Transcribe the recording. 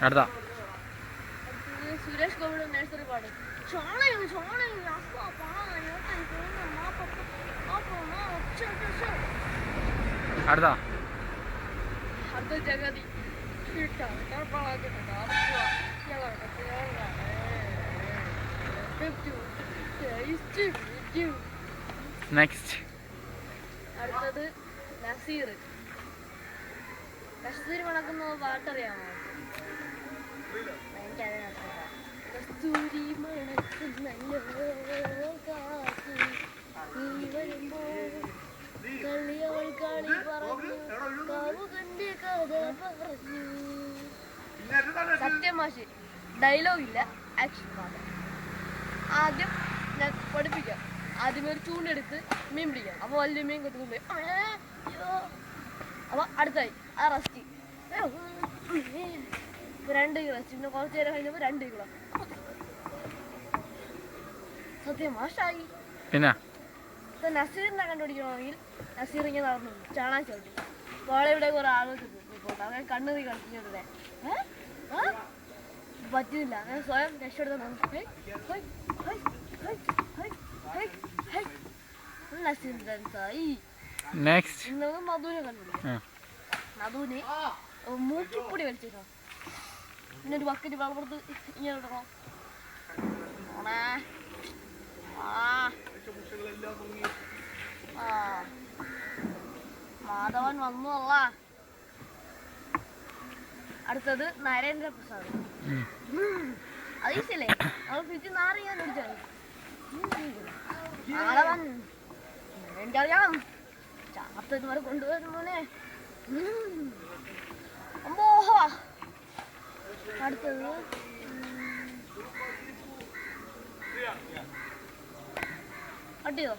അടുത്ത സുരേഷ് ഗോപിയുടെ നഴ്സറി പാട് അടുത്ത അടുത്ത ജഗതി നെക്സ്റ്റ് അടുത്തത് നസീർ മണക്കുന്ന പാട്ടറിയാമോ? എനിക്കതിനകത്ത് കസ്തൂരി മണക്കുന്നല്ലോ കാത്തു നീ വരുമ്പോൾ കളിയവൾ കളി പറഞ്ഞു കാവു കണ്ട് കഥ പറഞ്ഞു. സത്യമാഷി ഡയലോഗ് ഇല്ല, ആക്ഷൻ മാത്രം. ആദ്യം ഞാൻ പഠിപ്പിക്കാം. ആദ്യമേ ഒരു ചൂണ്ടെടുത്ത് മീൻ പിടിക്കാം. അപ്പോൾ വലിയ മീൻ കൊത്തുമ്പോൾ അപ്പോൾ അടുത്തായി ആ റസ്റ്റ് 2 കിലോ. പിന്നെ കുറച്ച് നേരം കഴിഞ്ഞപ്പോൾ 2 കിലോ. സത്യമാഷായി. പിന്നെ നസീറിനെ കണ്ടുപിടിക്കണമെങ്കിൽ നസീർ ഇങ്ങനെ നടന്നു ചാണാൻ ചവിട്ടി വാളയുടെ കുറെ ആലോചിച്ചിട്ടുണ്ട്. അങ്ങനെ കണ്ണുറി കളിച്ചിട്ടുണ്ട്. പറ്റുന്നില്ല. അങ്ങനെ സ്വയം രക്ഷപ്പെടുത്താൻ മധുവിനെ കണ്ടുപിടിക്കാം. മധുവിന് മൂക്കിപ്പൊടി വലിച്ചേക്കണം. പിന്നെ ഒരു ബക്കറ്റ് വെള്ളപ്പുറത്ത് ഇങ്ങനെ ഇടണം. മാധവൻ വന്നല്ല. അടുത്തത് നരേന്ദ്രപ്രസാദ്. അത് ഈസിയല്ലേ? നമ്മൾ പിടിച്ച് നാറിയാൻ പിടിച്ചാൽ മാധവൻ എനിക്കറിയാം. ചാത്തന്മാരെ കൊണ്ടുവരുമ്പോനെ അമ്പോഹ. അടുത്തത് അട്ടിയോ